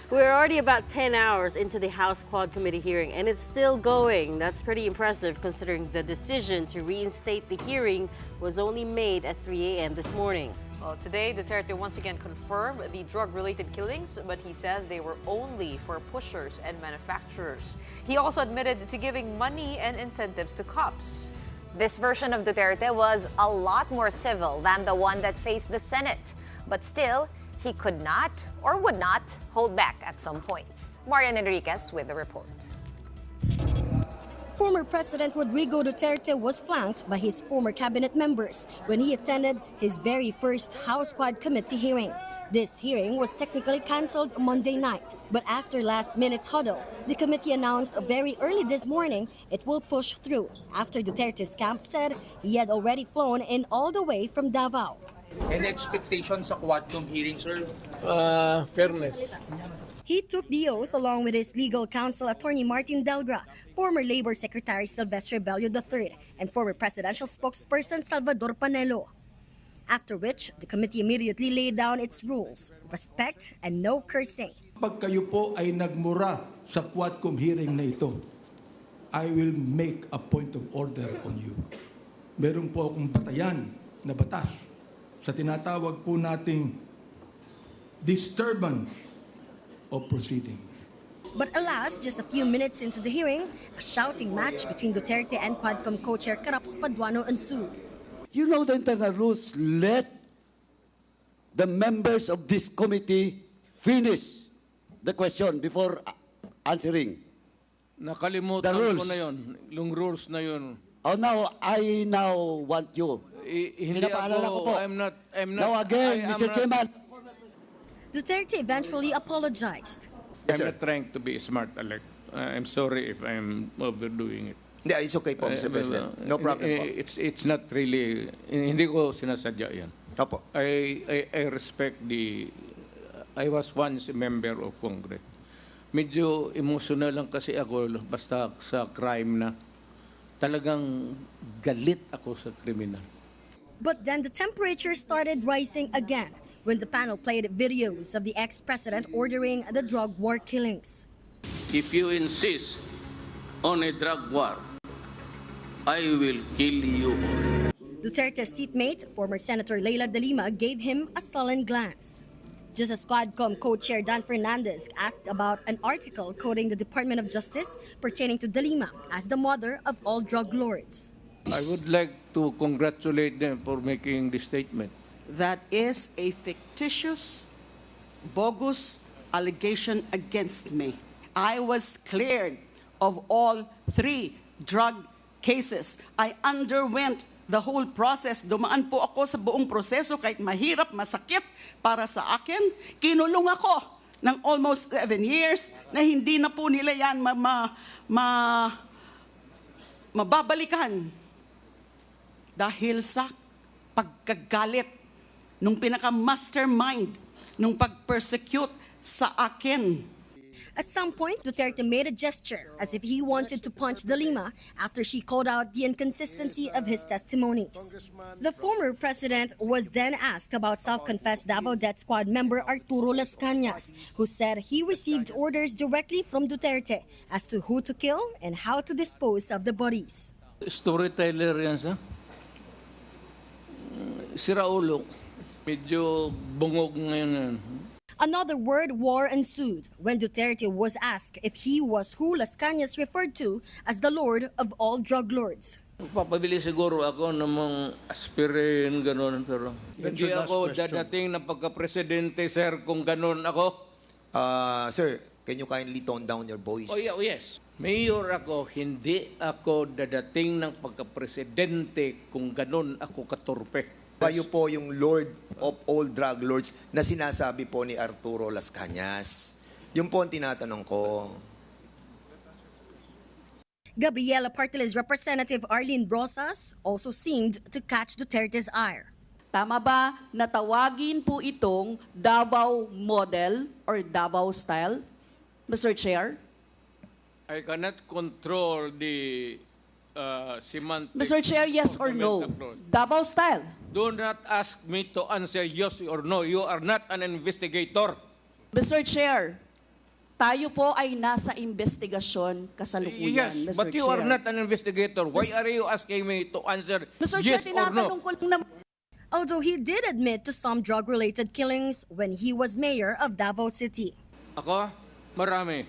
We're already about 10 hours into the House Quad Committee hearing, and it's still going. That's pretty impressive considering the decision to reinstate the hearing was only made at 3 a.m. this morning. Well, today, Duterte once again confirmed the drug-related killings, but he says they were only for pushers and manufacturers. He also admitted to giving money and incentives to cops. This version of Duterte was a lot more civil than the one that faced the Senate. But still, he could not or would not hold back at some points. Marian Enriquez with the report. Former President Rodrigo Duterte was flanked by his former cabinet members when he attended his very first House Quad Committee hearing. This hearing was technically cancelled Monday night, but after last-minute huddle, the committee announced very early this morning it will push through after Duterte's camp said he had already flown in all the way from Davao. Any expectation sa Quad Comm hearing, sir? Fairness. He took the oath along with his legal counsel attorney Martin Delgra, former Labor Secretary Silvestre Bello III, and former presidential spokesperson Salvador Panelo. After which, the committee immediately laid down its rules, respect and no cursing. Pag kayo po ay nagmura sa Quad Comm hearing na ito, I will make a point of order on you. Meron po akong batayan na batas sa tinatawag po nating disturbance of proceedings. But alas, just a few minutes into the hearing, a shouting match between Duterte and Quad Comm co-chair Caraps Paduano ensued. You know the internal rules. Let the members of this committee finish the question before answering. Nakalimutan ko na yun. Yung rules na yun. Oh, now, I want you. Hindi ako, I'm not. Now again, Mr. Chairman. Duterte eventually apologized. I'm not trying to be smart, Alec. I'm sorry if I'm overdoing it. Yeah, it's okay po, Mr. President. No problem po. It's not really, hindi ko sinasadya yan. Opo. I respect I was once a member of Congress. Medyo emotional lang kasi ako basta sa crime na talagang galit ako sa kriminal. But then the temperature started rising again when the panel played videos of the ex-president ordering the drug war killings. If you insist on a drug war, I will kill you. Duterte's seatmate, former Senator De Lima, gave him a sullen glance. Just as Quad Comm co-chair Dan Fernandez asked about an article quoting the Department of Justice pertaining to De Lima as the mother of all drug lords. I would like to congratulate them for making this statement. That is a fictitious, bogus allegation against me. I was cleared of all 3 drug cases. I underwent the whole process. Dumaan po ako sa buong proseso kahit mahirap, masakit para sa akin. Kinulong ako ng almost 7 years na hindi na po nila yan mababalikan dahil sa pagkagalit nung pinaka-mastermind nung pag-persecute sa akin. At some point, Duterte made a gesture as if he wanted to punch De Lima after she called out the inconsistency of his testimonies. The former president was then asked about self-confessed Davao Death Squad member Arturo Las Cañas, who said he received orders directly from Duterte as to who to kill and how to dispose of the bodies. Storyteller yan sa? Siraulo. Medyo bungog ngayon. Another word war ensued when Duterte was asked if he was who Las Cañas referred to as the Lord of all drug lords. Papabili siguro ako ng mga aspirin, gano'n. Pero hindi ako dadating na pagka-presidente, sir, kung gano'n ako. Sir, can you kindly tone down your voice? Oh, yeah, yes. Mayor ako, hindi ako dadating ng pagka-presidente kung gano'n ako katurpe. Kayo po yung Lord of all drug lords na sinasabi po ni Arturo Las Cañas. Yun po ang tinatanong ko. Gabriela Partiles Representative Arlene Brosas also seemed to catch Duterte's ire. Tama ba na tawagin po itong Davao model or Davao style, Mr. Chair? I cannot control the semantics. Mr. Chair, yes or no? Davao style? Do not ask me to answer yes or no. You are not an investigator. Mr. Chair, Tayo po ay nasa investigasyon kasalukuyan, Yes, Mr. but you are Chair. not an investigator. Why are you asking me to answer Mr. yes Chair, or tinatanong no? ko lang naman. Although he did admit to some drug-related killings when he was mayor of Davao City. Ako, marami.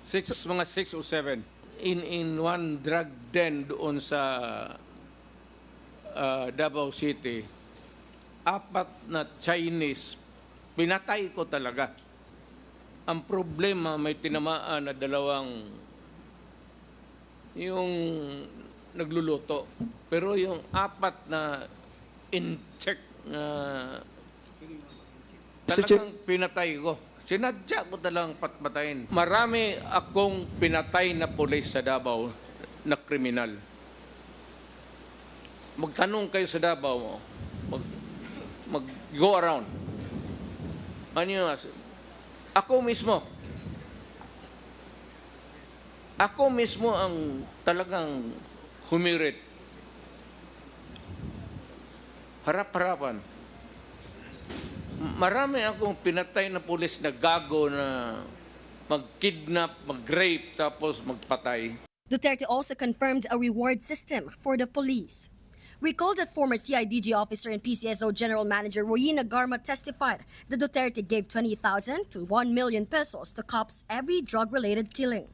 Mga 6 or 7. In one drug den doon sa Davao City, 4 na Chinese, pinatay ko talaga. Ang problema, may tinamaan na 2 yung nagluluto. Pero yung 4 na in-check na talagang pinatay ko. Sinadya ko talagang patpatayin. Marami akong pinatay na pulis sa Davao na kriminal. Magtanong kayo sa Davao, mag-go around. Ano yun? Ako mismo ang talagang humirit. Harap-harapan. Marami akong pinatay na pulis na gago na mag-kidnap, mag-rape, tapos magpatay. Duterte also confirmed a reward system for the police. Recall that former CIDG officer and PCSO General Manager Royina Garma testified that Duterte gave 20,000 to 1 million pesos to cops every drug-related killing.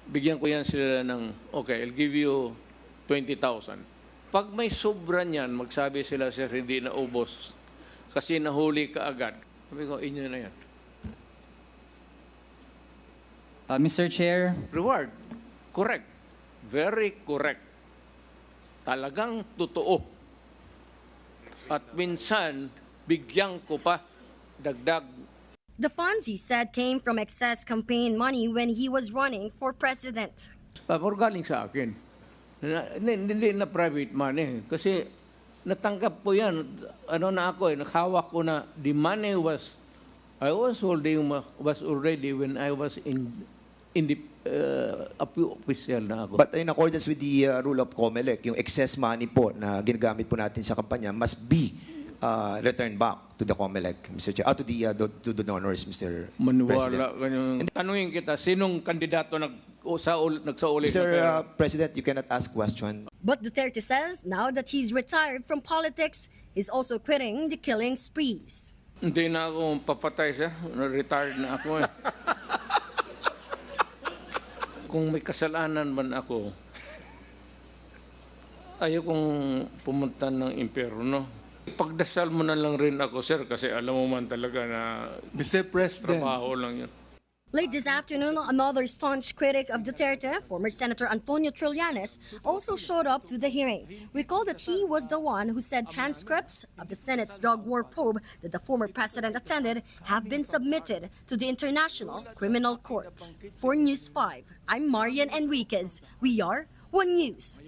Bigyan ko yan sila ng, okay, I'll give you 20,000. Pag may sobra niyan, magsabi sila, sir, hindi na ubos kasi nahuli ka agad. Sabi ko, inyo na yan. Mr. Chair. Reward. Correct. Very correct. Talagang totoo. At minsan, bigyan ko pa dagdag. The funds, he said, came from excess campaign money when he was running for president. Pero galing sa akin. Hindi na private money. Kasi natanggap ko yan. Ano na ako nakahawak ko na the money was already when I was in the official na ako. But in accordance with the rule of COMELEC, yung excess money po na ginagamit po natin sa kampanya must be returned back to the COMELEC, Mr. Chair, to the donors, Mr. Maniwala President. Tanungin kita, sinong kandidato nagsauli? Mr. President, you cannot ask question. But Duterte says now that he's retired from politics, he's also quitting the killing sprees. Hindi na ako papatay siya. Retired na ako eh. Kung may kasalanan man ako, ayaw kong pumunta ng impyerno. Pagdasal mo na lang rin ako, sir, kasi alam mo man talaga na Mr. President, trabaho lang yun. Late this afternoon, another staunch critic of Duterte, former Senator Antonio Trillanes, also showed up to the hearing. Recall that he was the one who said transcripts of the Senate's drug war probe that the former president attended have been submitted to the International Criminal Court. For News 5, I'm Marian Enriquez. We are One News.